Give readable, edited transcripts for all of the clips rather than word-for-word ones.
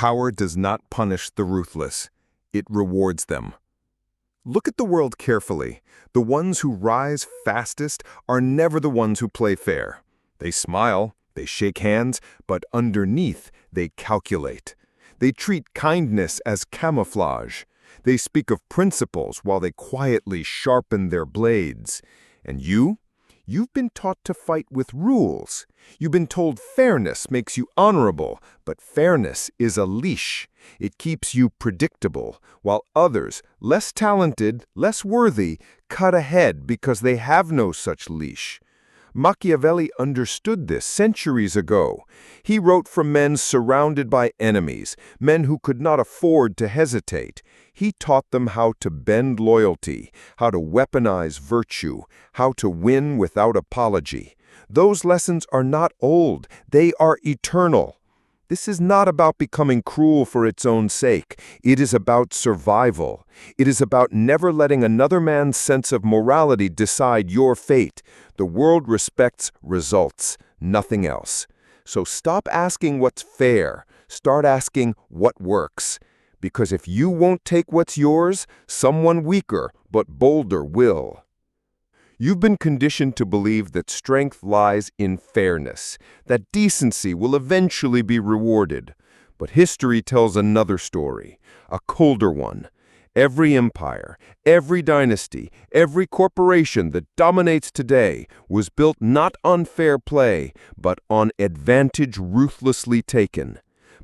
Power does not punish the ruthless. It rewards them. Look at the world carefully. The ones who rise fastest are never the ones who play fair. They smile, they shake hands, but underneath they calculate. They treat kindness as camouflage. They speak of principles while they quietly sharpen their blades. And you've been taught to fight with rules. You've been told fairness makes you honorable, but fairness is a leash. It keeps you predictable, while others, less talented, less worthy, cut ahead because they have no such leash. Machiavelli understood this centuries ago. He wrote from men surrounded by enemies, men who could not afford to hesitate. He taught them how to bend loyalty, how to weaponize virtue, how to win without apology. Those lessons are not old, they are eternal. This is not about becoming cruel for its own sake. It is about survival. It is about never letting another man's sense of morality decide your fate. The world respects results, nothing else. So stop asking what's fair. Start asking what works. Because if you won't take what's yours, someone weaker but bolder will. You've been conditioned to believe that strength lies in fairness, that decency will eventually be rewarded. But history tells another story, a colder one. Every empire, every dynasty, every corporation that dominates today was built not on fair play, but on advantage ruthlessly taken.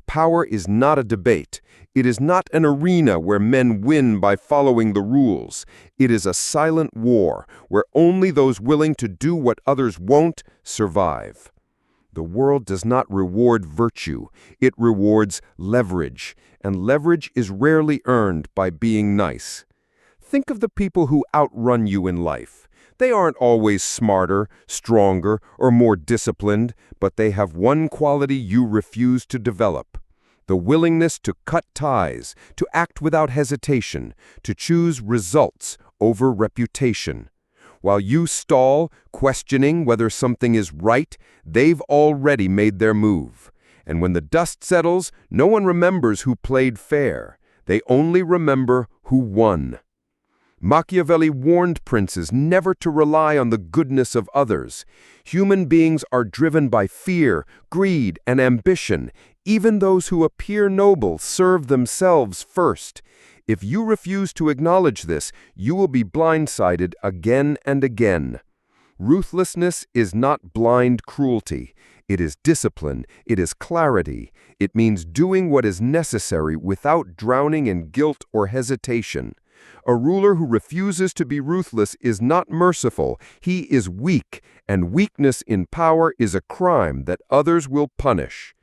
Power is not a debate. It is not an arena where men win by following the rules. It is a silent war where only those willing to do what others won't survive. The world does not reward virtue. It rewards leverage, and leverage is rarely earned by being nice. Think of the people who outrun you in life. They aren't always smarter, stronger, or more disciplined, but they have one quality you refuse to develop: the willingness to cut ties, to act without hesitation, to choose results over reputation. While you stall, questioning whether something is right, they've already made their move. And when the dust settles, no one remembers who played fair. They only remember who won. Machiavelli warned princes never to rely on the goodness of others. Human beings are driven by fear, greed, and ambition. Even those who appear noble serve themselves first. If you refuse to acknowledge this, you will be blindsided again and again. Ruthlessness is not blind cruelty. It is discipline. It is clarity. It means doing what is necessary without drowning in guilt or hesitation. A ruler who refuses to be ruthless is not merciful. He is weak, and weakness in power is a crime that others will punish.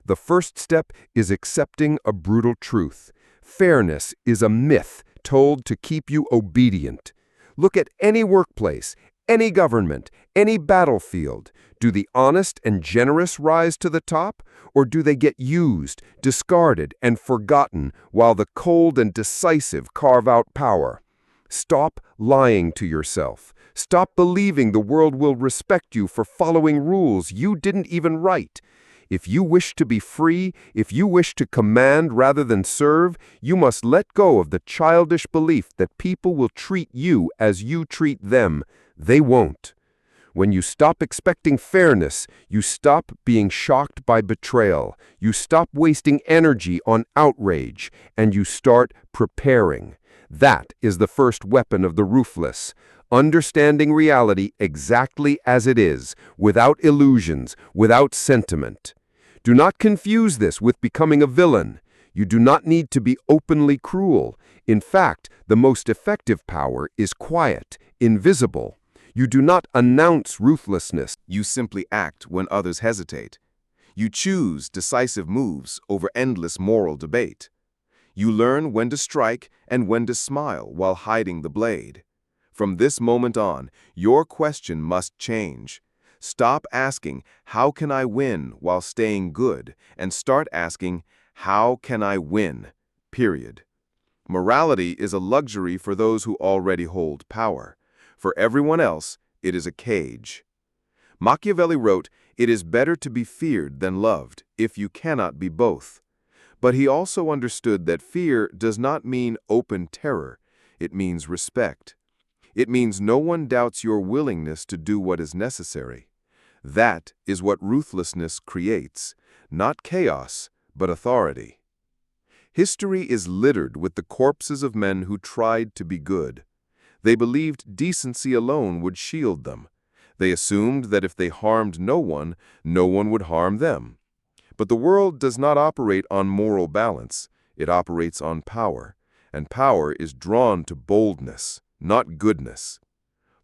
The first step is accepting a brutal truth. Fairness is a myth told to keep you obedient. Look at any workplace, any government, any battlefield. Do the honest and generous rise to the top, or do they get used, discarded, and forgotten while the cold and decisive carve out power? Stop lying to yourself. Stop believing the world will respect you for following rules you didn't even write. If you wish to be free, if you wish to command rather than serve, you must let go of the childish belief that people will treat you as you treat them. They won't. When you stop expecting fairness, you stop being shocked by betrayal. You stop wasting energy on outrage, and you start preparing. That is the first weapon of the ruthless. Understanding reality exactly as it is, without illusions, without sentiment. Do not confuse this with becoming a villain. You do not need to be openly cruel. In fact, the most effective power is quiet, invisible. You do not announce ruthlessness. You simply act when others hesitate. You choose decisive moves over endless moral debate. You learn when to strike and when to smile while hiding the blade. From this moment on, your question must change. Stop asking, "How can I win?" while staying good, and start asking, "How can I win?" Period. Morality is a luxury for those who already hold power. For everyone else, it is a cage. Machiavelli wrote, "It is better to be feared than loved, if you cannot be both." But he also understood that fear does not mean open terror. It means respect. It means no one doubts your willingness to do what is necessary. That is what ruthlessness creates, not chaos, but authority. History is littered with the corpses of men who tried to be good. They believed decency alone would shield them. They assumed that if they harmed no one would harm them. But the world does not operate on moral balance. It operates on power, and power is drawn to boldness, not goodness.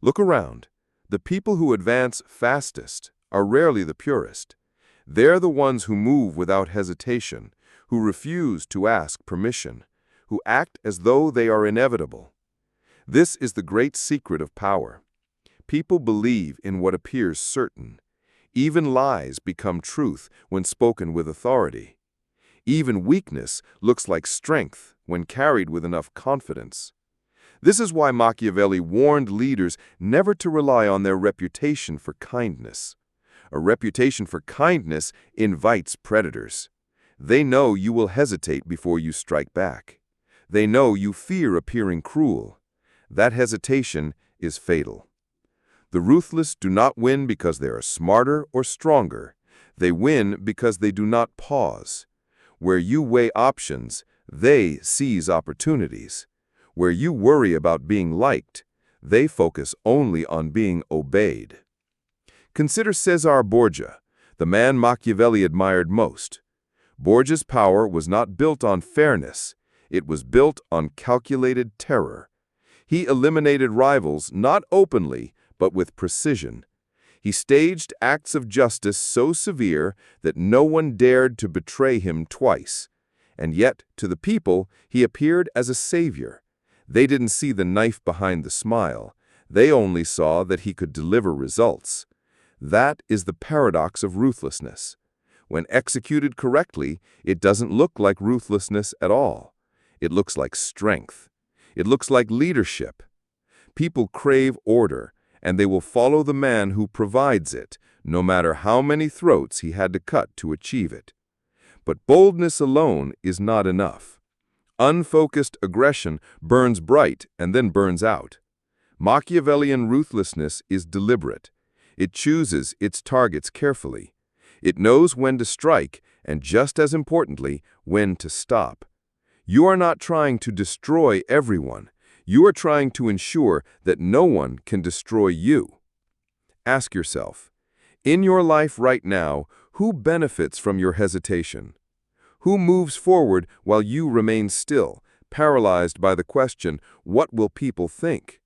Look around. The people who advance fastest are rarely the purest. They're the ones who move without hesitation, who refuse to ask permission, who act as though they are inevitable. This is the great secret of power. People believe in what appears certain. Even lies become truth when spoken with authority. Even weakness looks like strength when carried with enough confidence. This is why Machiavelli warned leaders never to rely on their reputation for kindness. A reputation for kindness invites predators. They know you will hesitate before you strike back. They know you fear appearing cruel. That hesitation is fatal. The ruthless do not win because they are smarter or stronger. They win because they do not pause. Where you weigh options, they seize opportunities. Where you worry about being liked, they focus only on being obeyed. Consider Cesare Borgia, the man Machiavelli admired most. Borgia's power was not built on fairness. It was built on calculated terror. He eliminated rivals not openly, but with precision. He staged acts of justice so severe that no one dared to betray him twice. And yet, to the people, he appeared as a savior. They didn't see the knife behind the smile. They only saw that he could deliver results. That is the paradox of ruthlessness. When executed correctly, it doesn't look like ruthlessness at all. It looks like strength. It looks like leadership. People crave order, and they will follow the man who provides it, no matter how many throats he had to cut to achieve it. But boldness alone is not enough. Unfocused aggression burns bright and then burns out. Machiavellian ruthlessness is deliberate. It chooses its targets carefully. It knows when to strike, and just as importantly, when to stop. You are not trying to destroy everyone. You are trying to ensure that no one can destroy you. Ask yourself, in your life right now, who benefits from your hesitation? Who moves forward while you remain still, paralyzed by the question, what will people think?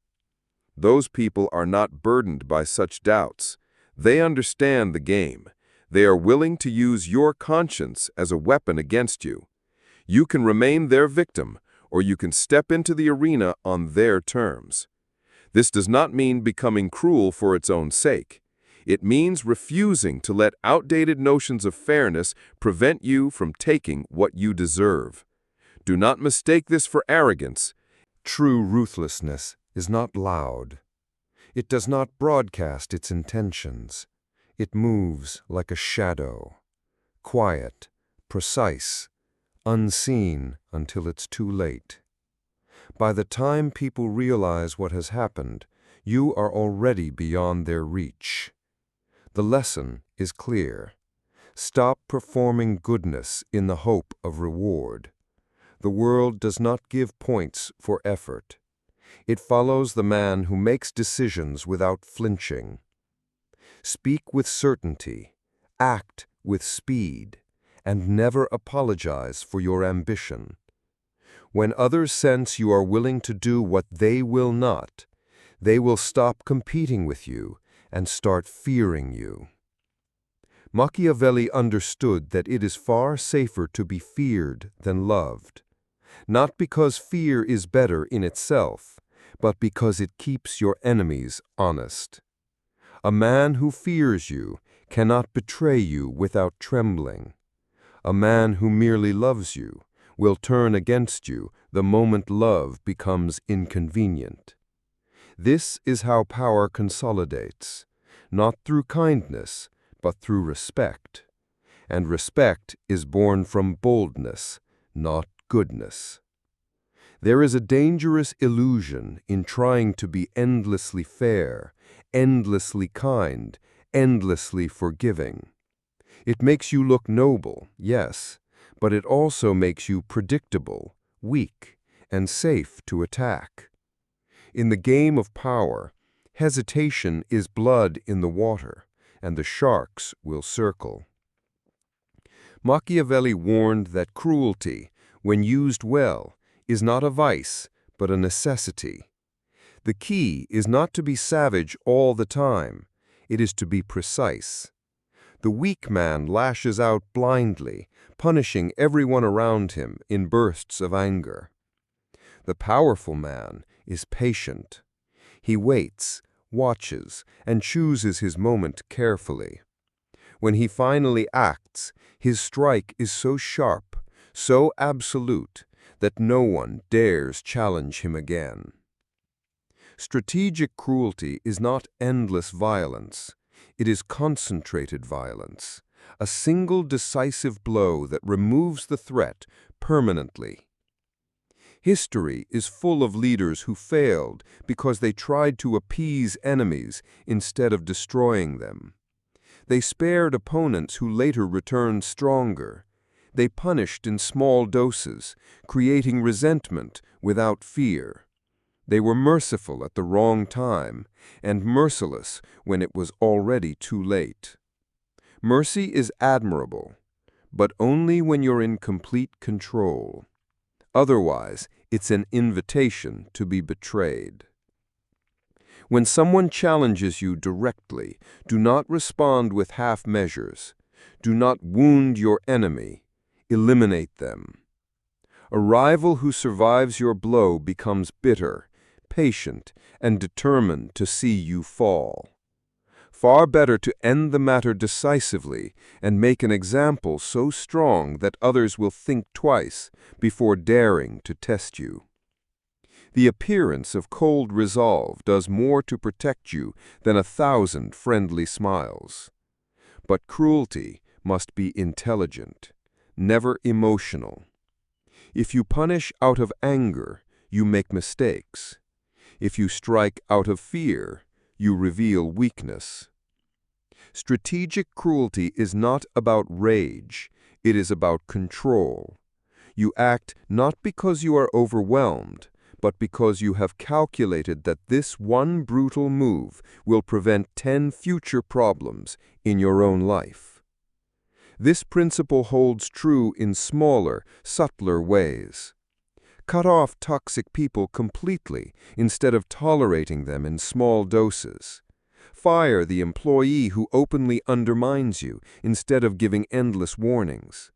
Those people are not burdened by such doubts. They understand the game. They are willing to use your conscience as a weapon against you. You can remain their victim, or you can step into the arena on their terms. This does not mean becoming cruel for its own sake. It means refusing to let outdated notions of fairness prevent you from taking what you deserve. Do not mistake this for arrogance. True ruthlessness is not loud. It does not broadcast its intentions. It moves like a shadow, quiet, precise, unseen until it's too late. By the time people realize what has happened, you are already beyond their reach. The lesson is clear. Stop performing goodness in the hope of reward. The world does not give points for effort. It follows the man who makes decisions without flinching. Speak with certainty, act with speed, and never apologize for your ambition. When others sense you are willing to do what they will not, they will stop competing with you and start fearing you. Machiavelli understood that it is far safer to be feared than loved, not because fear is better in itself, but because it keeps your enemies honest. A man who fears you cannot betray you without trembling. A man who merely loves you will turn against you the moment love becomes inconvenient. This is how power consolidates, not through kindness, but through respect. And respect is born from boldness, not goodness. There is a dangerous illusion in trying to be endlessly fair, endlessly kind, endlessly forgiving. It makes you look noble, yes, but it also makes you predictable, weak, and safe to attack. In the game of power, hesitation is blood in the water, and the sharks will circle. Machiavelli warned that cruelty, when used well, is not a vice, but a necessity. The key is not to be savage all the time, it is to be precise. The weak man lashes out blindly, punishing everyone around him in bursts of anger. The powerful man is patient. He waits, watches, and chooses his moment carefully. When he finally acts, his strike is so sharp, so absolute, that no one dares challenge him again. Strategic cruelty is not endless violence. It is concentrated violence, a single decisive blow that removes the threat permanently. History is full of leaders who failed because they tried to appease enemies instead of destroying them. They spared opponents who later returned stronger. They punished in small doses, creating resentment without fear. They were merciful at the wrong time, and merciless when it was already too late. Mercy is admirable, but only when you're in complete control. Otherwise, it's an invitation to be betrayed. When someone challenges you directly, do not respond with half measures. Do not wound your enemy. Eliminate them. A rival who survives your blow becomes bitter, patient, and determined to see you fall. Far better to end the matter decisively and make an example so strong that others will think twice before daring to test you. The appearance of cold resolve does more to protect you than 1,000 friendly smiles. But cruelty must be intelligent, never emotional. If you punish out of anger, you make mistakes. If you strike out of fear, you reveal weakness. Strategic cruelty is not about rage, it is about control. You act not because you are overwhelmed, but because you have calculated that this one brutal move will prevent 10 future problems in your own life. This principle holds true in smaller, subtler ways. Cut off toxic people completely instead of tolerating them in small doses. Fire the employee who openly undermines you instead of giving endless warnings.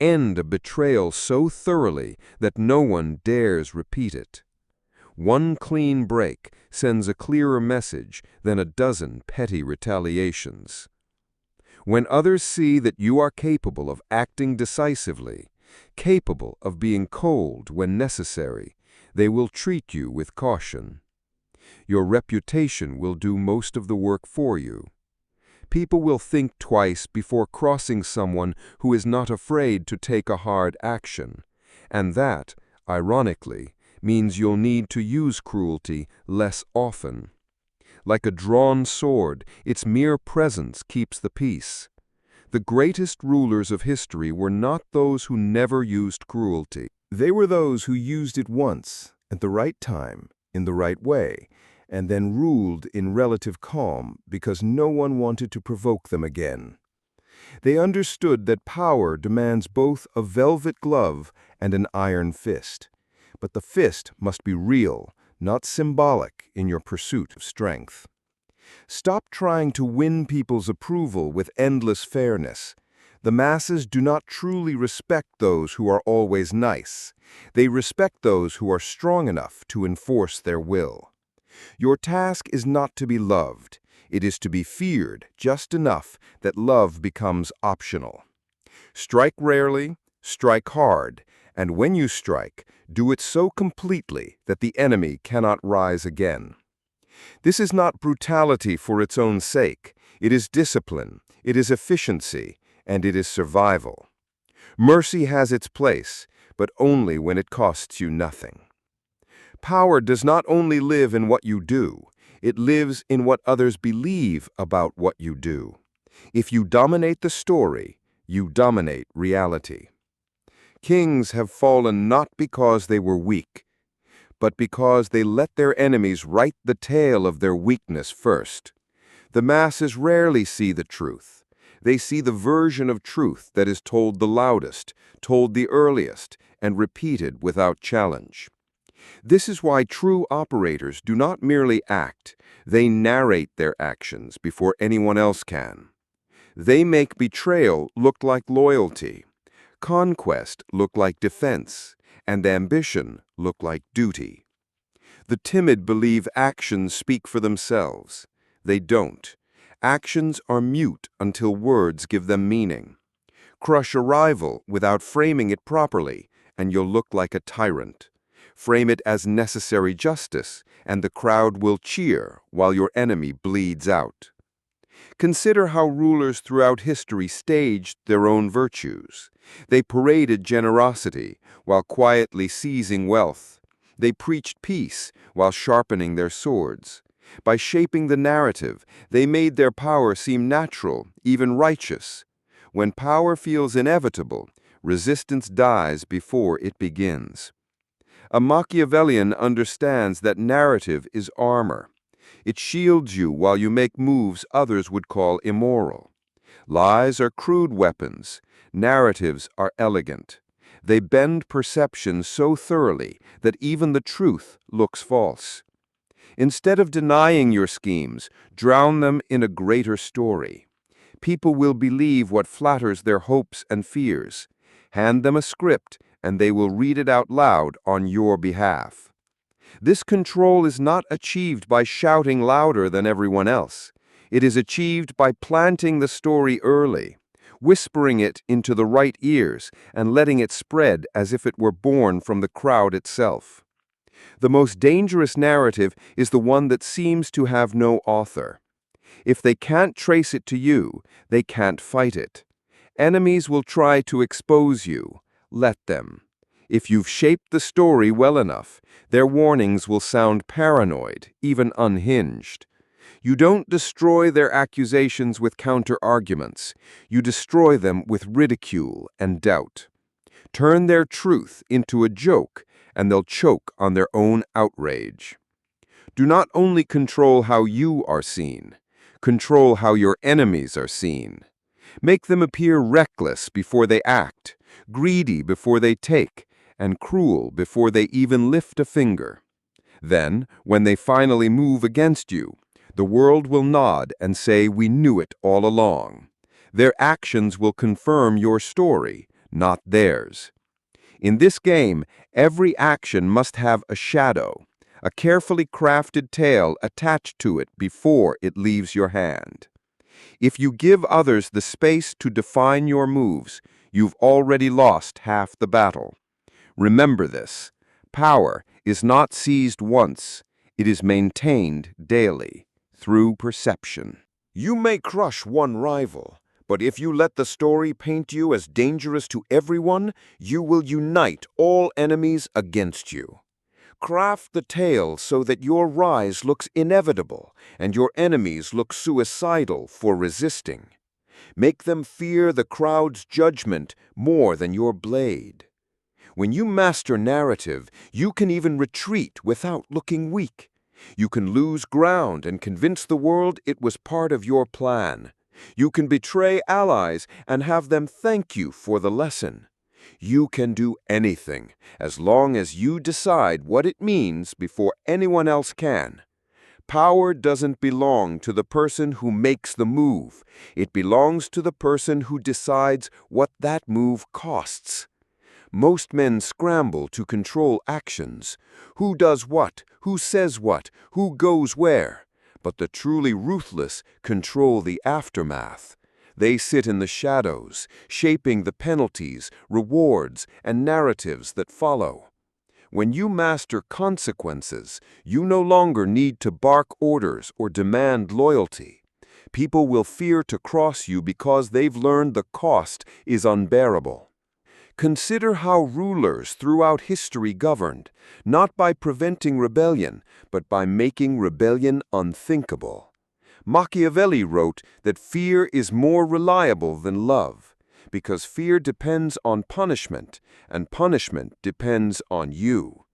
End a betrayal so thoroughly that no one dares repeat it. One clean break sends a clearer message than a dozen petty retaliations. When others see that you are capable of acting decisively, capable of being cold when necessary, they will treat you with caution. Your reputation will do most of the work for you. People will think twice before crossing someone who is not afraid to take a hard action, and that, ironically, means you'll need to use cruelty less often. Like a drawn sword, its mere presence keeps the peace. The greatest rulers of history were not those who never used cruelty. They were those who used it once, at the right time, in the right way, and then ruled in relative calm because no one wanted to provoke them again. They understood that power demands both a velvet glove and an iron fist. But the fist must be real, not symbolic in your pursuit of strength. Stop trying to win people's approval with endless fairness. The masses do not truly respect those who are always nice. They respect those who are strong enough to enforce their will. Your task is not to be loved. It is to be feared just enough that love becomes optional. Strike rarely, strike hard, and when you strike, do it so completely that the enemy cannot rise again. This is not brutality for its own sake. It is discipline, it is efficiency, and it is survival. Mercy has its place, but only when it costs you nothing. Power does not only live in what you do, it lives in what others believe about what you do. If you dominate the story, you dominate reality. Kings have fallen not because they were weak, but because they let their enemies write the tale of their weakness first. The masses rarely see the truth. They see the version of truth that is told the loudest, told the earliest, and repeated without challenge. This is why true operators do not merely act, they narrate their actions before anyone else can. They make betrayal look like loyalty, conquest look like defense, and ambition look like duty. The timid believe actions speak for themselves. They don't. Actions are mute until words give them meaning. Crush a rival without framing it properly, and you'll look like a tyrant. Frame it as necessary justice, and the crowd will cheer while your enemy bleeds out. Consider how rulers throughout history staged their own virtues. They paraded generosity while quietly seizing wealth. They preached peace while sharpening their swords. By shaping the narrative, they made their power seem natural, even righteous. When power feels inevitable, resistance dies before it begins. A Machiavellian understands that narrative is armor. It shields you while you make moves others would call immoral. Lies are crude weapons. Narratives are elegant. They bend perception so thoroughly that even the truth looks false. Instead of denying your schemes, drown them in a greater story. People will believe what flatters their hopes and fears. Hand them a script, and they will read it out loud on your behalf. This control is not achieved by shouting louder than everyone else. It is achieved by planting the story early, whispering it into the right ears, and letting it spread as if it were born from the crowd itself. The most dangerous narrative is the one that seems to have no author. If they can't trace it to you, they can't fight it. Enemies will try to expose you. Let them. If you've shaped the story well enough, their warnings will sound paranoid, even unhinged. You don't destroy their accusations with counter-arguments. You destroy them with ridicule and doubt. Turn their truth into a joke, and they'll choke on their own outrage. Do not only control how you are seen, control how your enemies are seen. Make them appear reckless before they act, greedy before they take, and cruel before they even lift a finger. Then, when they finally move against you, the world will nod and say, "We knew it all along." Their actions will confirm your story, not theirs. In this game, every action must have a shadow, a carefully crafted tale attached to it before it leaves your hand. If you give others the space to define your moves, you've already lost half the battle. Remember this. Power is not seized once. It is maintained daily, through perception. You may crush one rival, but if you let the story paint you as dangerous to everyone, you will unite all enemies against you. Craft the tale so that your rise looks inevitable and your enemies look suicidal for resisting. Make them fear the crowd's judgment more than your blade. When you master narrative, you can even retreat without looking weak. You can lose ground and convince the world it was part of your plan. You can betray allies and have them thank you for the lesson. You can do anything, as long as you decide what it means before anyone else can. Power doesn't belong to the person who makes the move. It belongs to the person who decides what that move costs. Most men scramble to control actions. Who does what? Who says what? Who goes where? But the truly ruthless control the aftermath. They sit in the shadows, shaping the penalties, rewards, and narratives that follow. When you master consequences, you no longer need to bark orders or demand loyalty. People will fear to cross you because they've learned the cost is unbearable. Consider how rulers throughout history governed, not by preventing rebellion, but by making rebellion unthinkable. Machiavelli wrote that fear is more reliable than love, because fear depends on punishment, and punishment depends on you.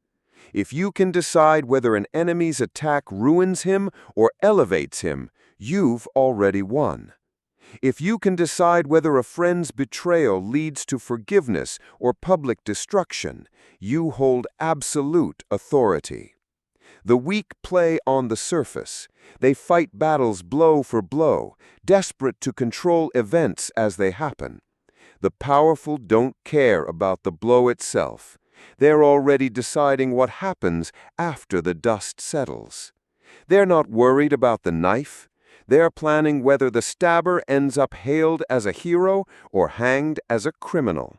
If you can decide whether an enemy's attack ruins him or elevates him, you've already won. If you can decide whether a friend's betrayal leads to forgiveness or public destruction, you hold absolute authority. The weak play on the surface. They fight battles blow for blow, desperate to control events as they happen. The powerful don't care about the blow itself. They're already deciding what happens after the dust settles. They're not worried about the knife. They're planning whether the stabber ends up hailed as a hero or hanged as a criminal.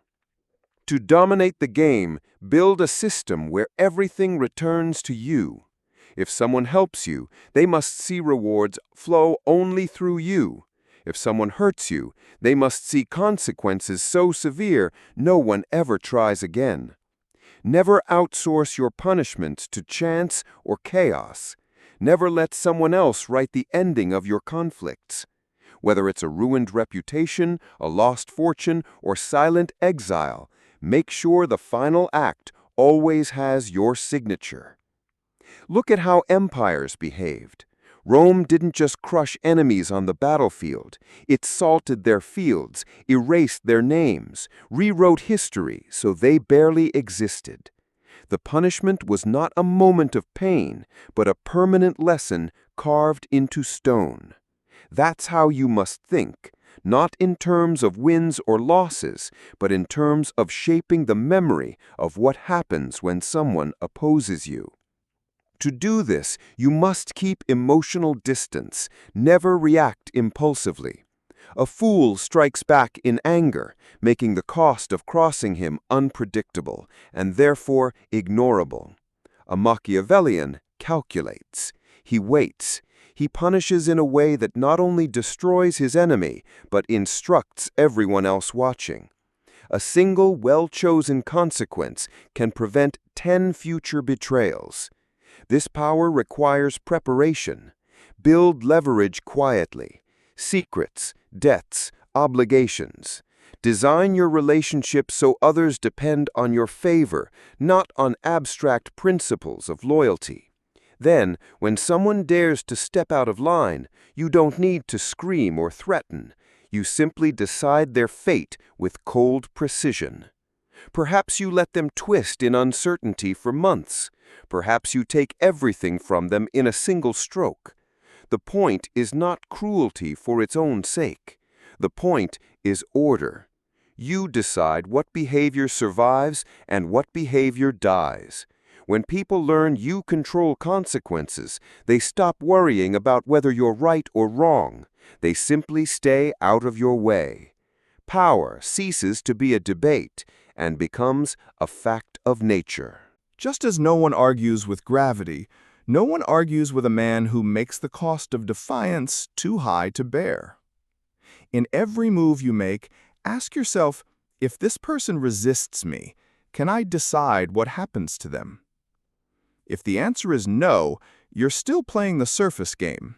To dominate the game, build a system where everything returns to you. If someone helps you, they must see rewards flow only through you. If someone hurts you, they must see consequences so severe no one ever tries again. Never outsource your punishments to chance or chaos. Never let someone else write the ending of your conflicts. Whether it's a ruined reputation, a lost fortune, or silent exile, make sure the final act always has your signature. Look at how empires behaved. Rome didn't just crush enemies on the battlefield. It salted their fields, erased their names, rewrote history so they barely existed. The punishment was not a moment of pain, but a permanent lesson carved into stone. That's how you must think, not in terms of wins or losses, but in terms of shaping the memory of what happens when someone opposes you. To do this, you must keep emotional distance, never react impulsively. A fool strikes back in anger, making the cost of crossing him unpredictable and therefore ignorable. A Machiavellian calculates. He waits. He punishes in a way that not only destroys his enemy, but instructs everyone else watching. A single well-chosen consequence can prevent 10 future betrayals. This power requires preparation. Build leverage quietly. Secrets, debts, obligations. Design your relationship so others depend on your favor, not on abstract principles of loyalty. Then, when someone dares to step out of line, you don't need to scream or threaten. You simply decide their fate with cold precision. Perhaps you let them twist in uncertainty for months. Perhaps you take everything from them in a single stroke. The point is not cruelty for its own sake. The point is order. You decide what behavior survives and what behavior dies. When people learn you control consequences, they stop worrying about whether you're right or wrong. They simply stay out of your way. Power ceases to be a debate and becomes a fact of nature. Just as no one argues with gravity, no one argues with a man who makes the cost of defiance too high to bear. In every move you make, ask yourself, if this person resists me, can I decide what happens to them? If the answer is no, you're still playing the surface game.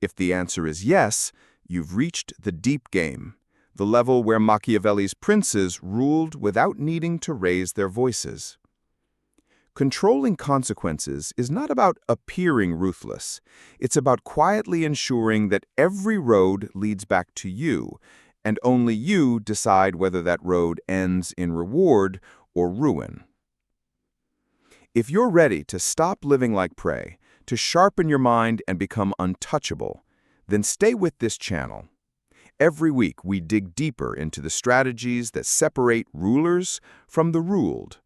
If the answer is yes, you've reached the deep game, the level where Machiavelli's princes ruled without needing to raise their voices. Controlling consequences is not about appearing ruthless. It's about quietly ensuring that every road leads back to you, and only you decide whether that road ends in reward or ruin. If you're ready to stop living like prey, to sharpen your mind and become untouchable, then stay with this channel. Every week we dig deeper into the strategies that separate rulers from the ruled.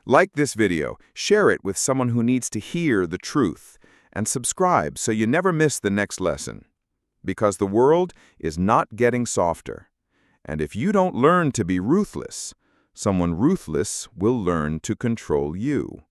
Like this video, share it with someone who needs to hear the truth, and subscribe so you never miss the next lesson. Because the world is not getting softer. And if you don't learn to be ruthless, someone ruthless will learn to control you.